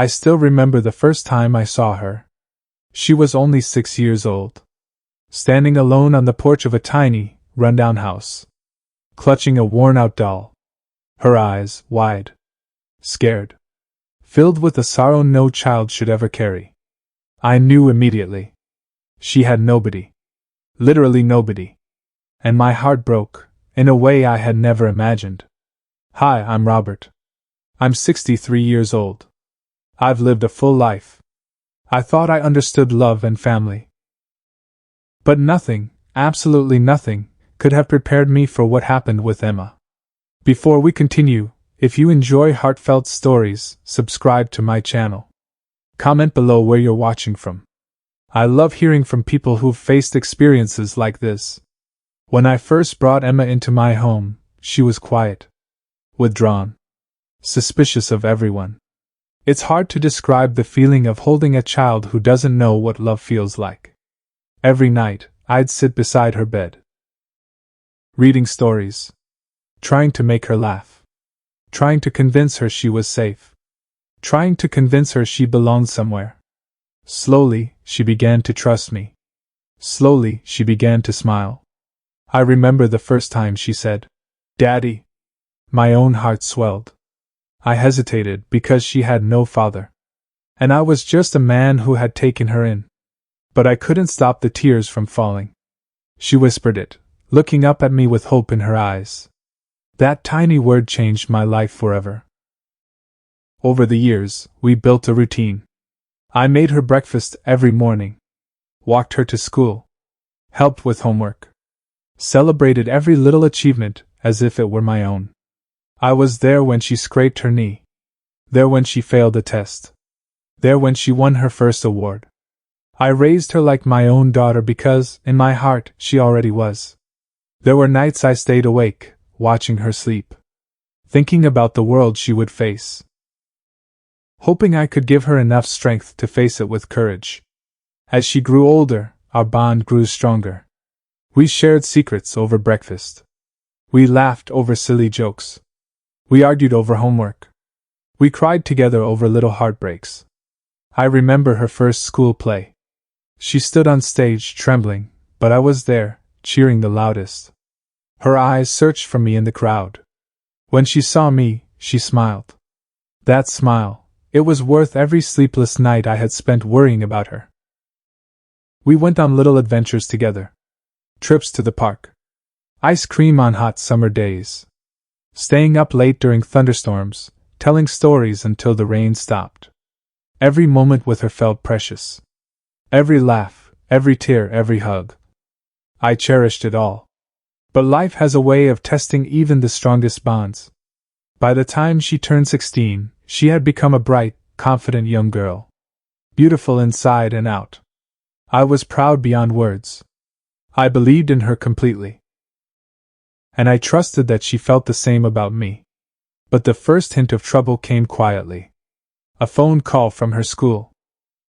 I still remember the first time I saw her. She was only 6 years old. Standing alone on the porch of a tiny, rundown house. Clutching a worn-out doll. Her eyes, wide. Scared. Filled with a sorrow no child should ever carry. I knew immediately. She had nobody. Literally nobody. And my heart broke, in a way I had never imagined. Hi, I'm Robert. I'm 63 years old. I've lived a full life. I thought I understood love and family. But nothing, absolutely nothing, could have prepared me for what happened with Emma. Before we continue, if you enjoy heartfelt stories, subscribe to my channel. Comment below where you're watching from. I love hearing from people who've faced experiences like this. When I first brought Emma into my home, she was quiet. Withdrawn. Suspicious of everyone. It's hard to describe the feeling of holding a child who doesn't know what love feels like. Every night, I'd sit beside her bed. Reading stories. Trying to make her laugh. Trying to convince her she was safe. Trying to convince her she belonged somewhere. Slowly, she began to trust me. Slowly, she began to smile. I remember the first time she said, "Daddy." My own heart swelled. I hesitated because she had no father. And I was just a man who had taken her in. But I couldn't stop the tears from falling. She whispered it, looking up at me with hope in her eyes. That tiny word changed my life forever. Over the years, we built a routine. I made her breakfast every morning. Walked her to school. Helped with homework. Celebrated every little achievement as if it were my own. I was there when she scraped her knee. There when she failed a test. There when she won her first award. I raised her like my own daughter because, in my heart, she already was. There were nights I stayed awake, watching her sleep. Thinking about the world she would face. Hoping I could give her enough strength to face it with courage. As she grew older, our bond grew stronger. We shared secrets over breakfast. We laughed over silly jokes. We argued over homework. We cried together over little heartbreaks. I remember her first school play. She stood on stage trembling, but I was there, cheering the loudest. Her eyes searched for me in the crowd. When she saw me, she smiled. That smile, it was worth every sleepless night I had spent worrying about her. We went on little adventures together. Trips to the park. Ice cream on hot summer days. Staying up late during thunderstorms, telling stories until the rain stopped. Every moment with her felt precious. Every laugh, every tear, every hug. I cherished it all. But life has a way of testing even the strongest bonds. By the time she turned 16, she had become a bright, confident young girl. Beautiful inside and out. I was proud beyond words. I believed in her completely. And I trusted that she felt the same about me. But the first hint of trouble came quietly. A phone call from her school.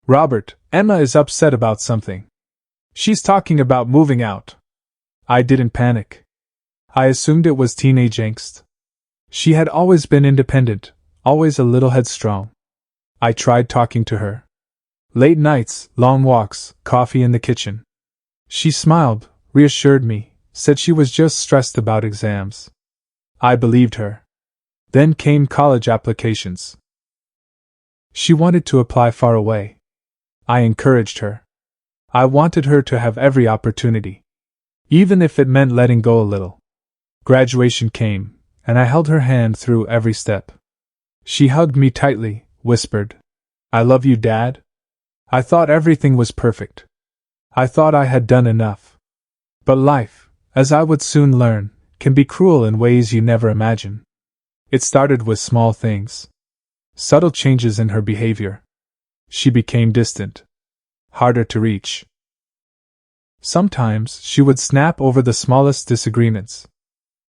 "Robert, Emma is upset about something. She's talking about moving out." I didn't panic. I assumed it was teenage angst. She had always been independent, always a little headstrong. I tried talking to her. Late nights, long walks, coffee in the kitchen. She smiled, reassured me, said she was just stressed about exams. I believed her. Then came college applications. She wanted to apply far away. I encouraged her. I wanted her to have every opportunity. Even if it meant letting go a little. Graduation came, and I held her hand through every step. She hugged me tightly, whispered, "I love you, Dad." I thought everything was perfect. I thought I had done enough. But life, as I would soon learn, can be cruel in ways you never imagine. It started with small things. Subtle changes in her behavior. She became distant. Harder to reach. Sometimes she would snap over the smallest disagreements.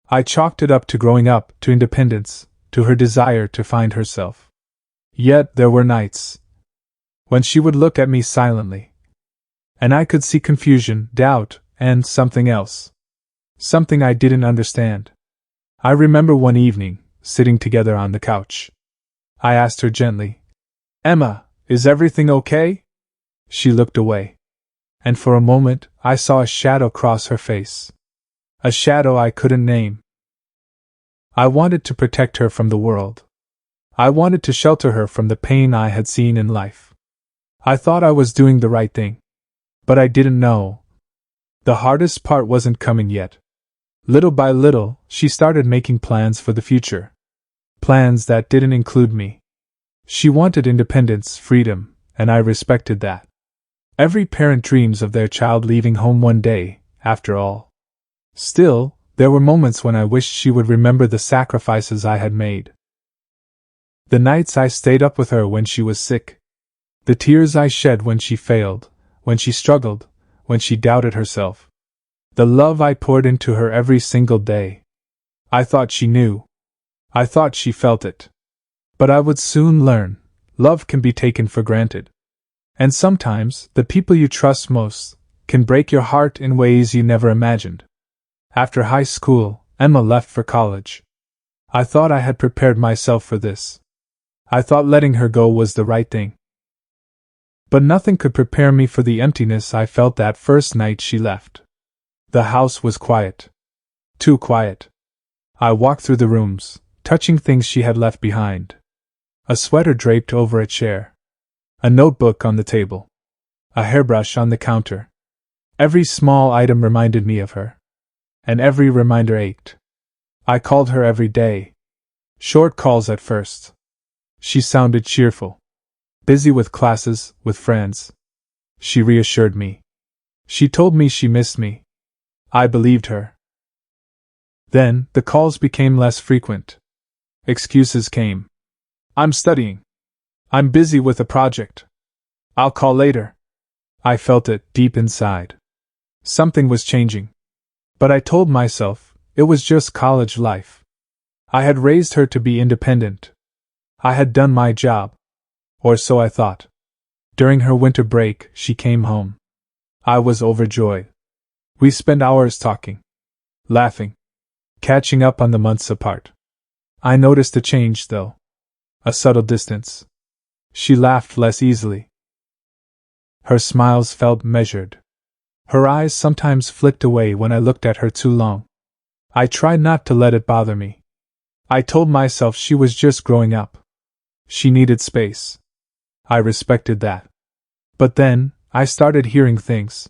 I chalked it up to growing up, to independence, to her desire to find herself. Yet there were nights when she would look at me silently. And I could see confusion, doubt, and something else. Something I didn't understand. I remember one evening, sitting together on the couch. I asked her gently, Emma, is everything okay? She looked away. And for a moment, I saw a shadow cross her face. A shadow I couldn't name. I wanted to protect her from the world. I wanted to shelter her from the pain I had seen in life. I thought I was doing the right thing. But I didn't know. The hardest part wasn't coming yet. Little by little, she started making plans for the future. Plans that didn't include me. She wanted independence, freedom, and I respected that. Every parent dreams of their child leaving home one day, after all. Still, there were moments when I wished she would remember the sacrifices I had made. The nights I stayed up with her when she was sick. The tears I shed when she failed, when she struggled, when she doubted herself. The love I poured into her every single day. I thought she knew. I thought she felt it. But I would soon learn, love can be taken for granted. And sometimes, the people you trust most can break your heart in ways you never imagined. After high school, Emma left for college. I thought I had prepared myself for this. I thought letting her go was the right thing. But nothing could prepare me for the emptiness I felt that first night she left. The house was quiet. Too quiet. I walked through the rooms, touching things she had left behind. A sweater draped over a chair. A notebook on the table. A hairbrush on the counter. Every small item reminded me of her. And every reminder ached. I called her every day. Short calls at first. She sounded cheerful. Busy with classes, with friends. She reassured me. She told me she missed me. I believed her. Then, the calls became less frequent. Excuses came. I'm studying. I'm busy with a project. I'll call later. I felt it deep inside. Something was changing. But I told myself, it was just college life. I had raised her to be independent. I had done my job. Or so I thought. During her winter break, she came home. I was overjoyed. We spent hours talking. Laughing. Catching up on the months apart. I noticed a change, though. A subtle distance. She laughed less easily. Her smiles felt measured. Her eyes sometimes flicked away when I looked at her too long. I tried not to let it bother me. I told myself she was just growing up. She needed space. I respected that. But then, I started hearing things.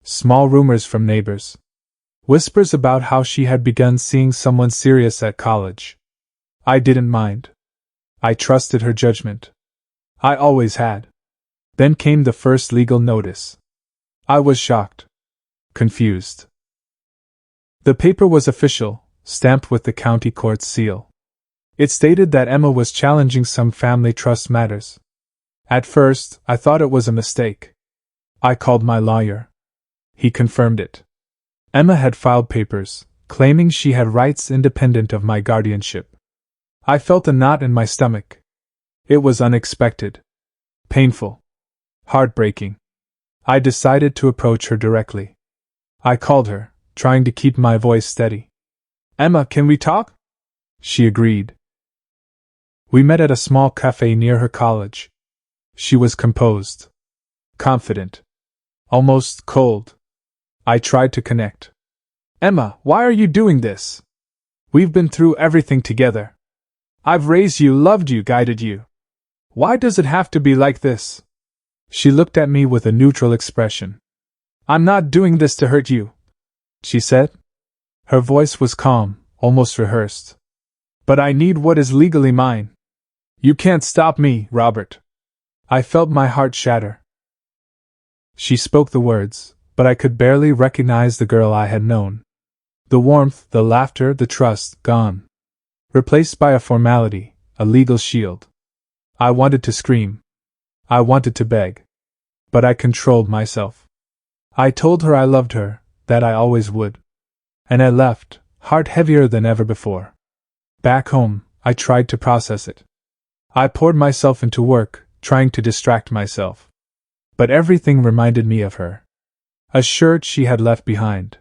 Small rumors from neighbors. Whispers about how she had begun seeing someone serious at college. I didn't mind. I trusted her judgment. I always had. Then came the first legal notice. I was shocked. Confused. The paper was official, stamped with the county court's seal. It stated that Emma was challenging some family trust matters. At first, I thought it was a mistake. I called my lawyer. He confirmed it. Emma had filed papers, claiming she had rights independent of my guardianship. I felt a knot in my stomach. It was unexpected. Painful. Heartbreaking. I decided to approach her directly. I called her, trying to keep my voice steady. Emma, can we talk? She agreed. We met at a small cafe near her college. She was composed. Confident. Almost cold. I tried to connect. Emma, why are you doing this? We've been through everything together. I've raised you, loved you, guided you. Why does it have to be like this? She looked at me with a neutral expression. I'm not doing this to hurt you, she said. Her voice was calm, almost rehearsed. But I need what is legally mine. You can't stop me, Robert. I felt my heart shatter. She spoke the words, but I could barely recognize the girl I had known. The warmth, the laughter, the trust, gone. Replaced by a formality, a legal shield. I wanted to scream. I wanted to beg. But I controlled myself. I told her I loved her, that I always would. And I left, heart heavier than ever before. Back home, I tried to process it. I poured myself into work, trying to distract myself. But everything reminded me of her. A shirt she had left behind.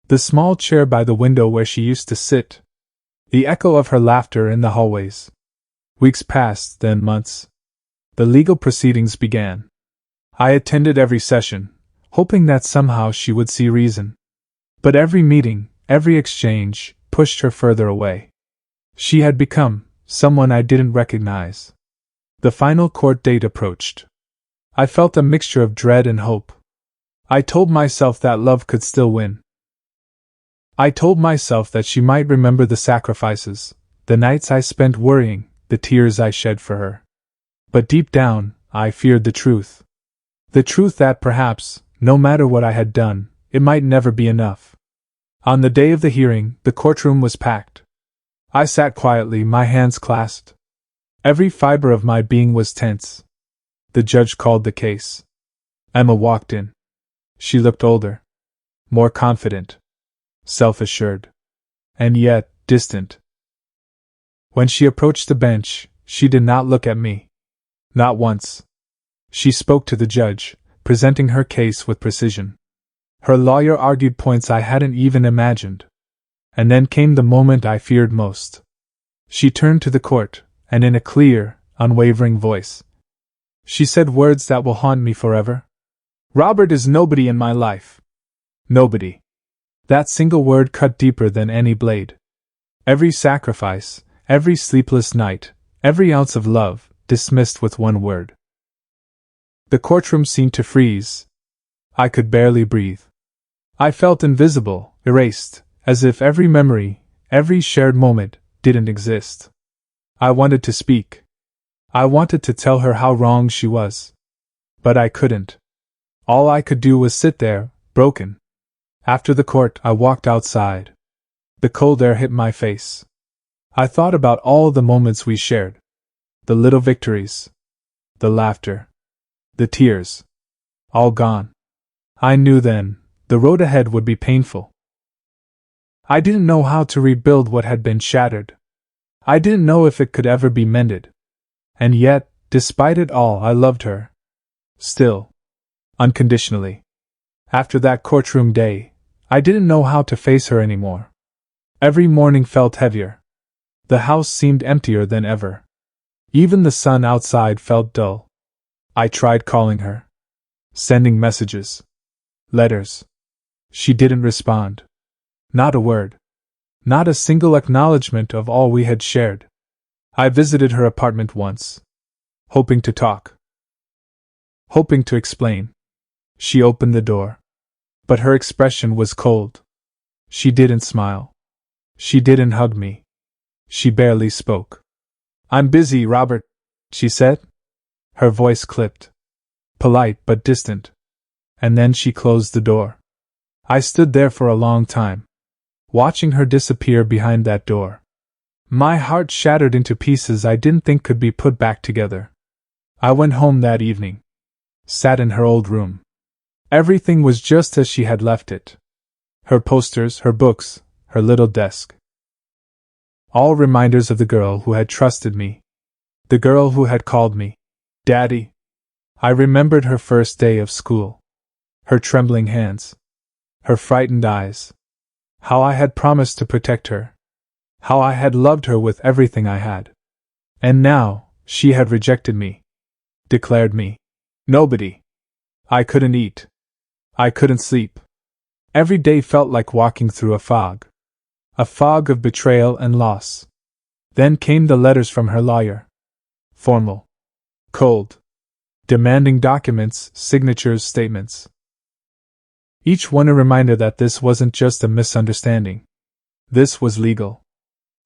The small chair by the window where she used to sit. The echo of her laughter in the hallways. Weeks passed, then months. The legal proceedings began. I attended every session, hoping that somehow she would see reason. But every meeting, every exchange, pushed her further away. She had become someone I didn't recognize. The final court date approached. I felt a mixture of dread and hope. I told myself that love could still win. I told myself that she might remember the sacrifices, the nights I spent worrying, the tears I shed for her. But deep down, I feared the truth. The truth that perhaps, no matter what I had done, it might never be enough. On the day of the hearing, the courtroom was packed. I sat quietly, my hands clasped. Every fiber of my being was tense. The judge called the case. Emma walked in. She looked older, more confident, self-assured, and yet distant. When she approached the bench, she did not look at me. Not once. She spoke to the judge, presenting her case with precision. Her lawyer argued points I hadn't even imagined. And then came the moment I feared most. She turned to the court, and in a clear, unwavering voice, she said words that will haunt me forever. Robert is nobody in my life. Nobody. That single word cut deeper than any blade. Every sacrifice, every sleepless night, every ounce of love, dismissed with one word. The courtroom seemed to freeze. I could barely breathe. I felt invisible, erased, as if every memory, every shared moment, didn't exist. I wanted to speak. I wanted to tell her how wrong she was. But I couldn't. All I could do was sit there, broken. After the court, I walked outside. The cold air hit my face. I thought about all the moments we shared. The little victories. The laughter. The tears. All gone. I knew then, the road ahead would be painful. I didn't know how to rebuild what had been shattered. I didn't know if it could ever be mended. And yet, despite it all, I loved her. Still. Unconditionally. After that courtroom day, I didn't know how to face her anymore. Every morning felt heavier. The house seemed emptier than ever. Even the sun outside felt dull. I tried calling her. Sending messages. Letters. She didn't respond. Not a word. Not a single acknowledgement of all we had shared. I visited her apartment once. Hoping to talk. Hoping to explain. She opened the door. But her expression was cold. She didn't smile. She didn't hug me. She barely spoke. I'm busy, Robert, she said. Her voice clipped. Polite but distant. And then she closed the door. I stood there for a long time, watching her disappear behind that door. My heart shattered into pieces I didn't think could be put back together. I went home that evening. Sat in her old room. Everything was just as she had left it. Her posters, her books, her little desk. All reminders of the girl who had trusted me. The girl who had called me Daddy. I remembered her first day of school. Her trembling hands. Her frightened eyes. How I had promised to protect her. How I had loved her with everything I had. And now, she had rejected me. Declared me nobody. I couldn't eat. I couldn't sleep. Every day felt like walking through a fog. A fog of betrayal and loss. Then came the letters from her lawyer. Formal. Cold. Demanding documents, signatures, statements. Each one a reminder that this wasn't just a misunderstanding. This was legal.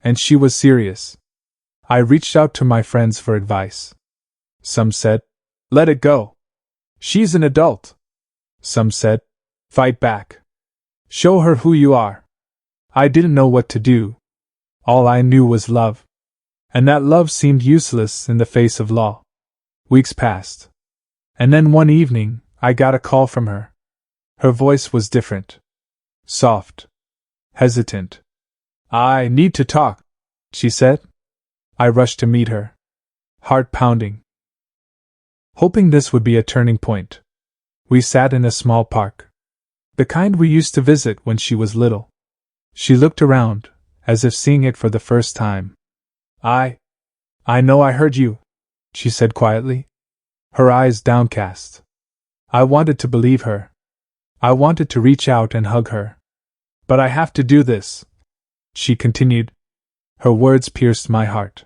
And she was serious. I reached out to my friends for advice. Some said, let it go. She's an adult. Some said, fight back. Show her who you are. I didn't know what to do. All I knew was love. And that love seemed useless in the face of law. Weeks passed. And then one evening, I got a call from her. Her voice was different. Soft. Hesitant. I need to talk, she said. I rushed to meet her. Heart pounding. Hoping this would be a turning point. We sat in a small park. The kind we used to visit when she was little. She looked around, as if seeing it for the first time. I know I heard you, she said quietly. her eyes downcast. I wanted to believe her. I wanted to reach out and hug her. But I have to do this, she continued. Her words pierced my heart.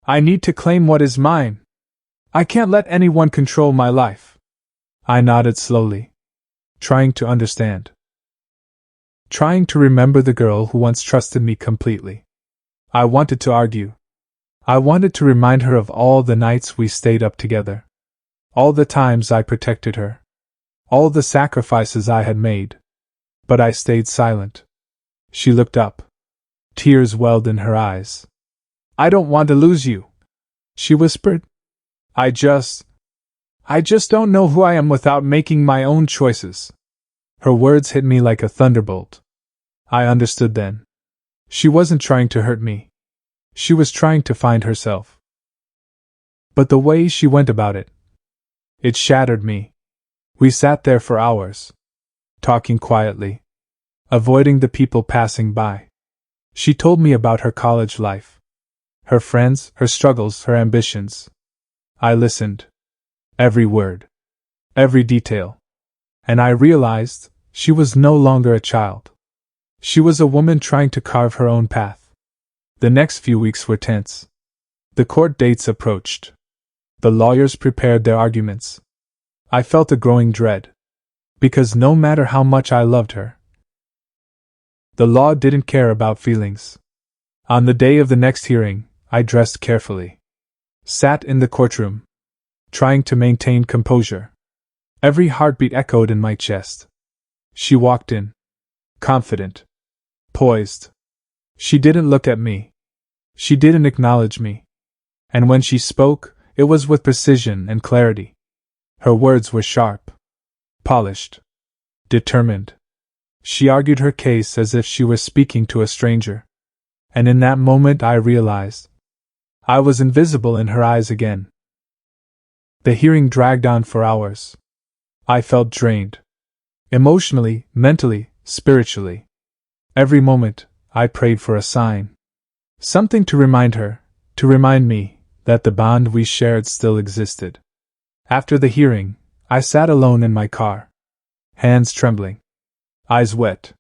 I need to claim what is mine. I can't let anyone control my life. I nodded slowly, trying to understand. Trying to remember the girl who once trusted me completely. I wanted to argue. I wanted to remind her of all the nights we stayed up together. All the times I protected her. All the sacrifices I had made. But I stayed silent. She looked up. Tears welled in her eyes. I don't want to lose you, she whispered. I just don't know who I am without making my own choices. Her words hit me like a thunderbolt. I understood then. She wasn't trying to hurt me. She was trying to find herself. But the way she went about it, it shattered me. We sat there for hours, talking quietly, avoiding the people passing by. She told me about her college life, her friends, her struggles, her ambitions. I listened. Every word. Every detail. And I realized she was no longer a child. She was a woman trying to carve her own path. The next few weeks were tense. The court dates approached. The lawyers prepared their arguments. I felt a growing dread. Because no matter how much I loved her, the law didn't care about feelings. On the day of the next hearing, I dressed carefully. Sat in the courtroom, trying to maintain composure. Every heartbeat echoed in my chest. She walked in, confident, poised. She didn't look at me. She didn't acknowledge me. And when she spoke, it was with precision and clarity. Her words were sharp, polished, determined. She argued her case as if she were speaking to a stranger. And in that moment I realized I was invisible in her eyes again. The hearing dragged on for hours. I felt drained. Emotionally, mentally, spiritually. Every moment, I prayed for a sign. Something to remind her, to remind me, that the bond we shared still existed. After the hearing, I sat alone in my car. Hands trembling. Eyes wet.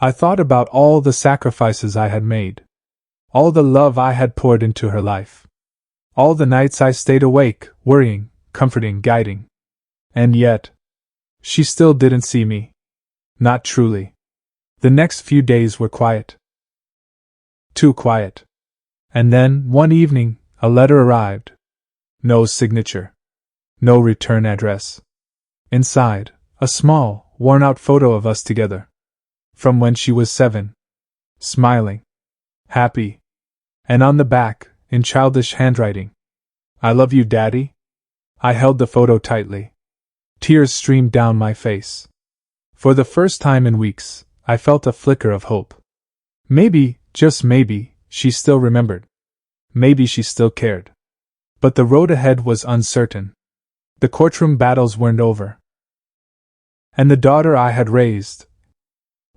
I thought about all the sacrifices I had made. All the love I had poured into her life. All the nights I stayed awake, worrying, comforting, guiding. And yet, she still didn't see me. Not truly. The next few days were quiet. Too quiet. And then, one evening, a letter arrived. No signature. No return address. Inside, a small, worn-out photo of us together. From when she was 7. Smiling. Happy. And on the back, in childish handwriting, I love you, Daddy. I held the photo tightly. Tears streamed down my face. For the first time in weeks, I felt a flicker of hope. Maybe, just maybe, she still remembered. Maybe she still cared. But the road ahead was uncertain. The courtroom battles weren't over. And the daughter I had raised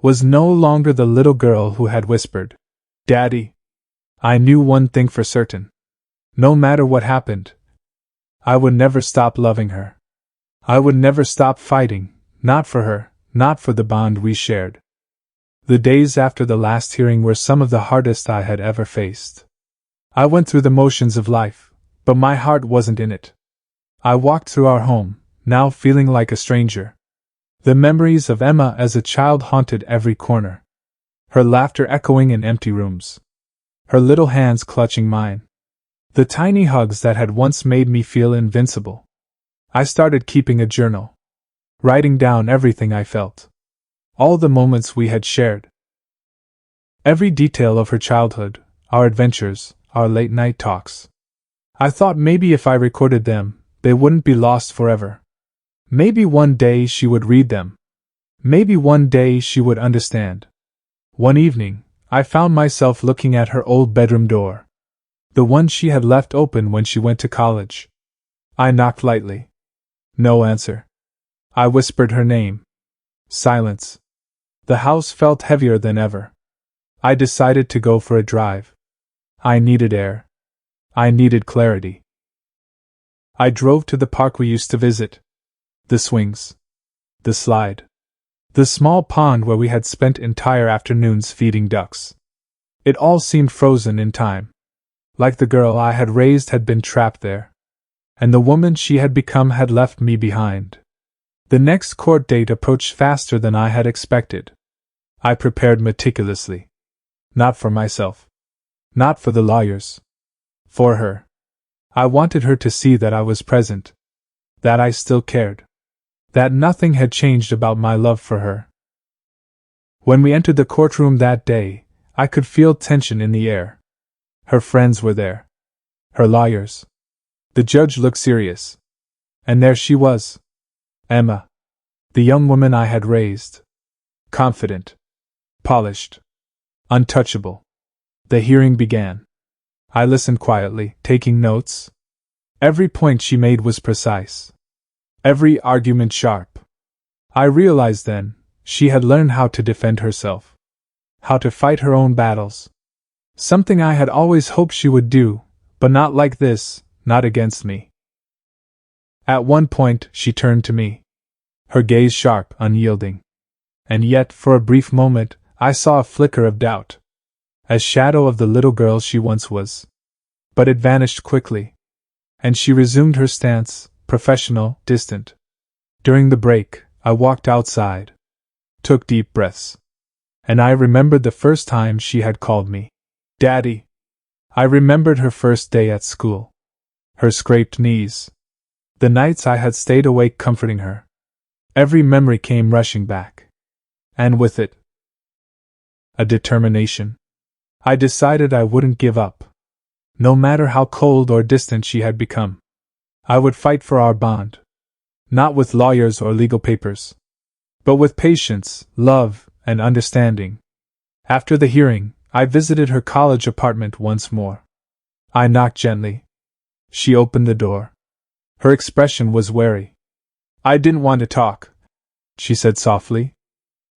was no longer the little girl who had whispered, "Daddy." I knew one thing for certain. No matter what happened, I would never stop loving her. I would never stop fighting, not for her, not for the bond we shared. The days after the last hearing were some of the hardest I had ever faced. I went through the motions of life, but my heart wasn't in it. I walked through our home, now feeling like a stranger. The memories of Emma as a child haunted every corner. Her laughter echoing in empty rooms. Her little hands clutching mine. The tiny hugs that had once made me feel invincible. I started keeping a journal. Writing down everything I felt. All the moments we had shared. Every detail of her childhood, our adventures, our late-night talks. I thought maybe if I recorded them, they wouldn't be lost forever. Maybe one day she would read them. Maybe one day she would understand. One evening, I found myself looking at her old bedroom door. The one she had left open when she went to college. I knocked lightly. No answer. I whispered her name. Silence. The house felt heavier than ever. I decided to go for a drive. I needed air. I needed clarity. I drove to the park we used to visit. The swings. The slide. The small pond where we had spent entire afternoons feeding ducks. It all seemed frozen in time. Like the girl I had raised had been trapped there. And the woman she had become had left me behind. The next court date approached faster than I had expected. I prepared meticulously. Not for myself. Not for the lawyers. For her. I wanted her to see that I was present. That I still cared. That nothing had changed about my love for her. When we entered the courtroom that day, I could feel tension in the air. Her friends were there. Her lawyers. The judge looked serious. And there she was. Emma. The young woman I had raised. Confident. Polished. Untouchable. The hearing began. I listened quietly, taking notes. Every point she made was precise. Every argument sharp. I realized then, she had learned how to defend herself. How to fight her own battles. Something I had always hoped she would do, but not like this, not against me. At one point, she turned to me. Her gaze sharp, unyielding. And yet, for a brief moment, I saw a flicker of doubt. A shadow of the little girl she once was. But it vanished quickly. And she resumed her stance, professional, distant. During the break, I walked outside. Took deep breaths. And I remembered the first time she had called me Daddy. I remembered her first day at school. Her scraped knees. The nights I had stayed awake comforting her. Every memory came rushing back. And with it, a determination. I decided I wouldn't give up. No matter how cold or distant she had become. I would fight for our bond. Not with lawyers or legal papers. But with patience, love, and understanding. After the hearing, I visited her college apartment once more. I knocked gently. She opened the door. Her expression was wary. I didn't want to talk, she said softly.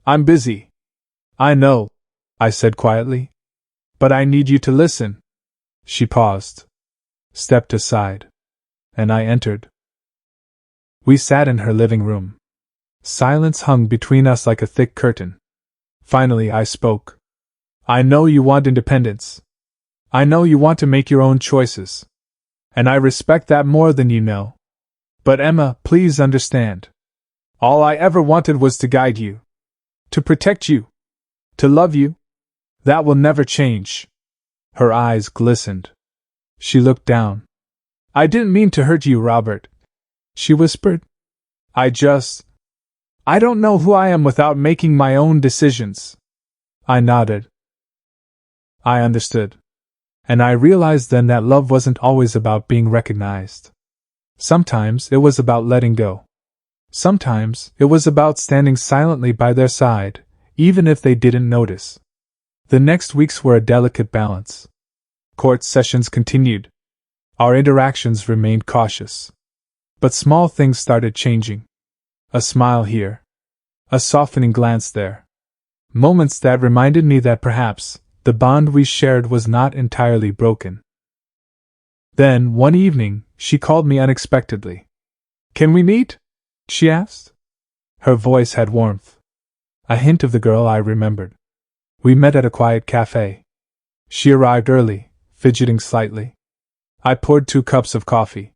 I'm busy. I know, I said quietly. But I need you to listen. She paused. Stepped aside. And I entered. We sat in her living room. Silence hung between us like a thick curtain. Finally I spoke. I know you want independence. I know you want to make your own choices. And I respect that more than you know. But Emma, please understand. All I ever wanted was to guide you. To protect you. To love you. That will never change. Her eyes glistened. She looked down. I didn't mean to hurt you, Robert, she whispered. I don't know who I am without making my own decisions. I nodded. I understood. And I realized then that love wasn't always about being recognized. Sometimes it was about letting go. Sometimes it was about standing silently by their side, even if they didn't notice. The next weeks were a delicate balance. Court sessions continued. Our interactions remained cautious. But small things started changing. A smile here. A softening glance there. Moments that reminded me that perhaps the bond we shared was not entirely broken. Then, one evening, she called me unexpectedly. Can we meet? She asked. Her voice had warmth. A hint of the girl I remembered. We met at a quiet cafe. She arrived early, fidgeting slightly. I poured 2 cups of coffee.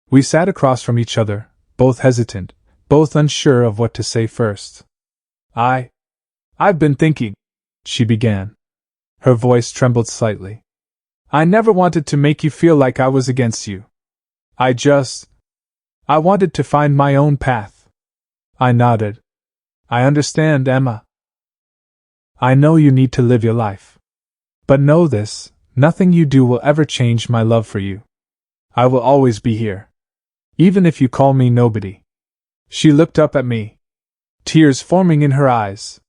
We sat across from each other, both hesitant, both unsure of what to say first. I've been thinking, she began. Her voice trembled slightly. I never wanted to make you feel like I was against you. I wanted to find my own path. I nodded. I understand, Emma. I know you need to live your life. But know this, nothing you do will ever change my love for you. I will always be here. Even if you call me nobody. She looked up at me. Tears forming in her eyes.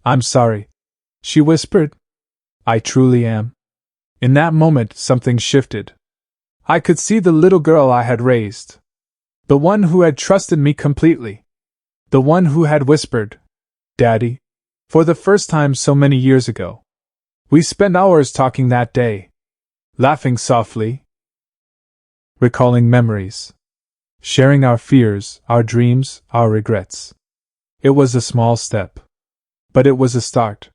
I'm sorry, she whispered. I truly am. In that moment, something shifted. I could see the little girl I had raised. The one who had trusted me completely. The one who had whispered, Daddy, for the first time so many years ago. We spent hours talking that day. Laughing softly. recalling memories, sharing our fears, our dreams, our regrets. It was a small step, but it was a start.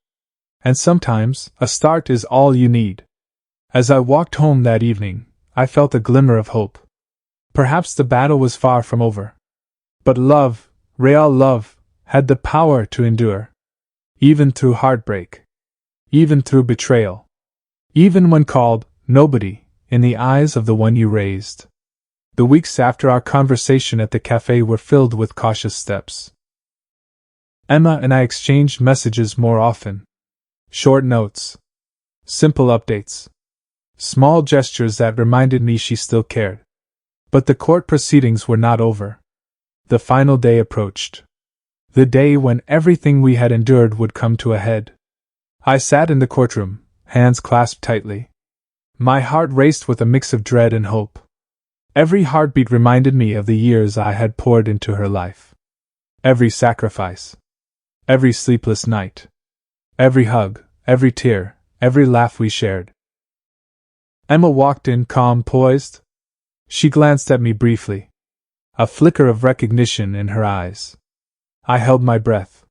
And sometimes, a start is all you need. As I walked home that evening, I felt a glimmer of hope. Perhaps the battle was far from over. But love, real love, had the power to endure. Even through heartbreak. Even through betrayal. Even when called nobody in the eyes of the one you raised. The weeks after our conversation at the cafe were filled with cautious steps. Emma and I exchanged messages more often. Short notes. Simple updates. Small gestures that reminded me she still cared. But the court proceedings were not over. The final day approached. The day when everything we had endured would come to a head. I sat in the courtroom, hands clasped tightly. My heart raced with a mix of dread and hope. Every heartbeat reminded me of the years I had poured into her life. Every sacrifice. Every sleepless night. Every hug, every tear, every laugh we shared. Emma walked in, calm, poised. She glanced at me briefly. A flicker of recognition in her eyes. I held my breath.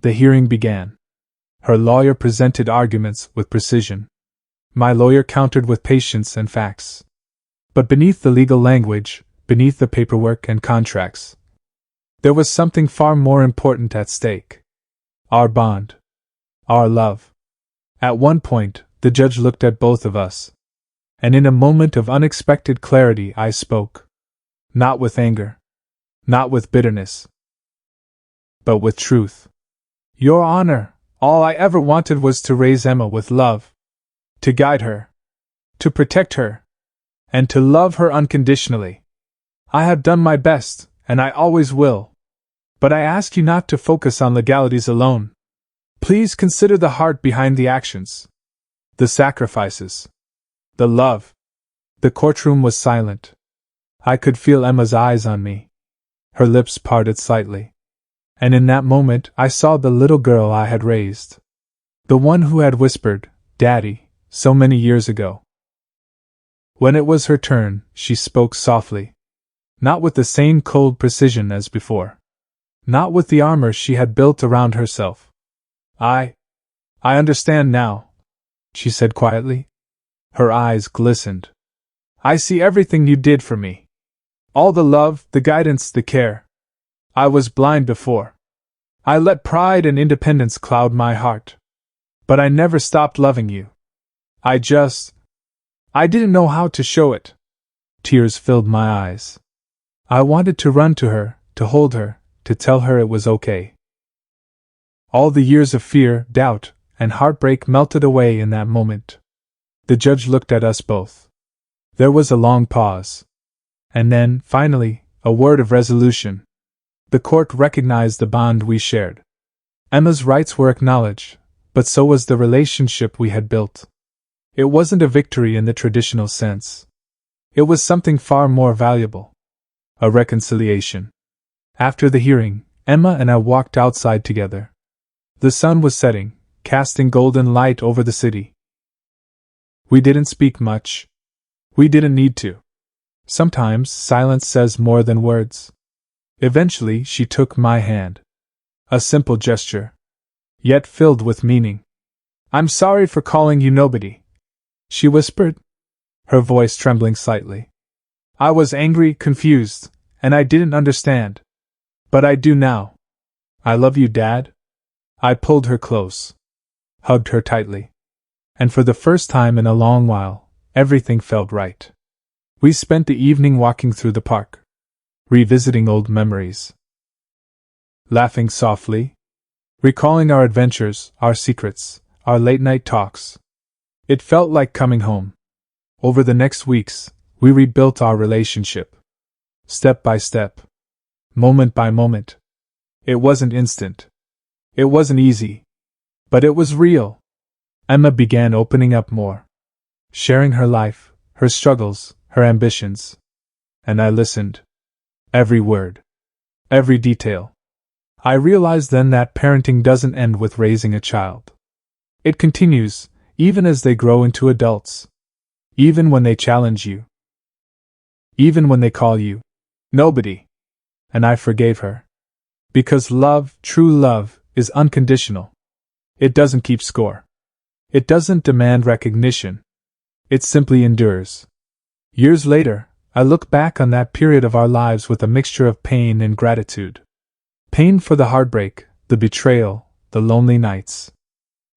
The hearing began. Her lawyer presented arguments with precision. My lawyer countered with patience and facts. But beneath the legal language, beneath the paperwork and contracts, there was something far more important at stake. Our bond. Our love. At one point, the judge looked at both of us. And in a moment of unexpected clarity I spoke. Not with anger. Not with bitterness. But with truth. Your Honor, all I ever wanted was to raise Emma with love. To guide her. To protect her. And to love her unconditionally. I have done my best, and I always will. But I ask you not to focus on legalities alone. Please consider the heart behind the actions. The sacrifices. The love. The courtroom was silent. I could feel Emma's eyes on me. Her lips parted slightly. And in that moment I saw the little girl I had raised. The one who had whispered, "Daddy," so many years ago. When it was her turn, she spoke softly. Not with the same cold precision as before. Not with the armor she had built around herself. I understand now," she said quietly. Her eyes glistened. "I see everything you did for me. All the love, the guidance, the care. I was blind before. I let pride and independence cloud my heart. But I never stopped loving you. I didn't know how to show it." Tears filled my eyes. I wanted to run to her, to hold her, to tell her it was okay. All the years of fear, doubt, and heartbreak melted away in that moment. The judge looked at us both. There was a long pause. And then, finally, a word of resolution. The court recognized the bond we shared. Emma's rights were acknowledged, but so was the relationship we had built. It wasn't a victory in the traditional sense. It was something far more valuable. A reconciliation. After the hearing, Emma and I walked outside together. The sun was setting, casting golden light over the city. We didn't speak much. We didn't need to. Sometimes silence says more than words. Eventually she took my hand. A simple gesture, yet filled with meaning. "I'm sorry for calling you nobody," she whispered, her voice trembling slightly. "I was angry, confused, and I didn't understand. But I do now. I love you, Dad." I pulled her close, hugged her tightly. And for the first time in a long while, everything felt right. We spent the evening walking through the park, revisiting old memories, laughing softly, recalling our adventures, our secrets, our late-night talks. It felt like coming home. Over the next weeks, we rebuilt our relationship. Step by step. Moment by moment. It wasn't instant. It wasn't easy. But it was real. Emma began opening up more. Sharing her life, her struggles, her ambitions. And I listened. Every word. Every detail. I realized then that parenting doesn't end with raising a child. It continues, even as they grow into adults. Even when they challenge you. even when they call you nobody. And I forgave her. Because love, true love, is unconditional. It doesn't keep score. It doesn't demand recognition. It simply endures. Years later, I look back on that period of our lives with a mixture of pain and gratitude. Pain for the heartbreak, the betrayal, the lonely nights.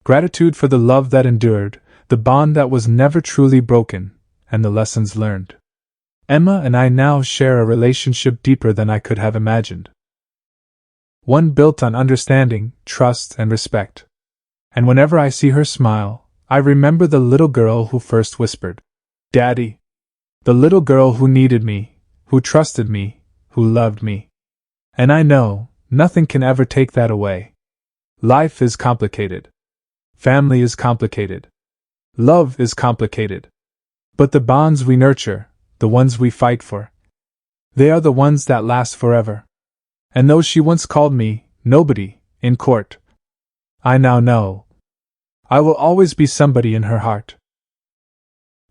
Gratitude for the love that endured, the bond that was never truly broken, and the lessons learned. Emma and I now share a relationship deeper than I could have imagined. One built on understanding, trust, and respect. And whenever I see her smile, I remember the little girl who first whispered, "Daddy." The little girl who needed me, who trusted me, who loved me. And I know, nothing can ever take that away. Life is complicated. Family is complicated. Love is complicated. But the bonds we nurture, the ones we fight for, they are the ones that last forever. And though she once called me nobody in court, I now know I will always be somebody in her heart.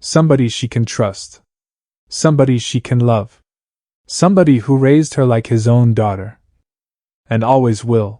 Somebody she can trust. Somebody she can love. Somebody who raised her like his own daughter. And always will.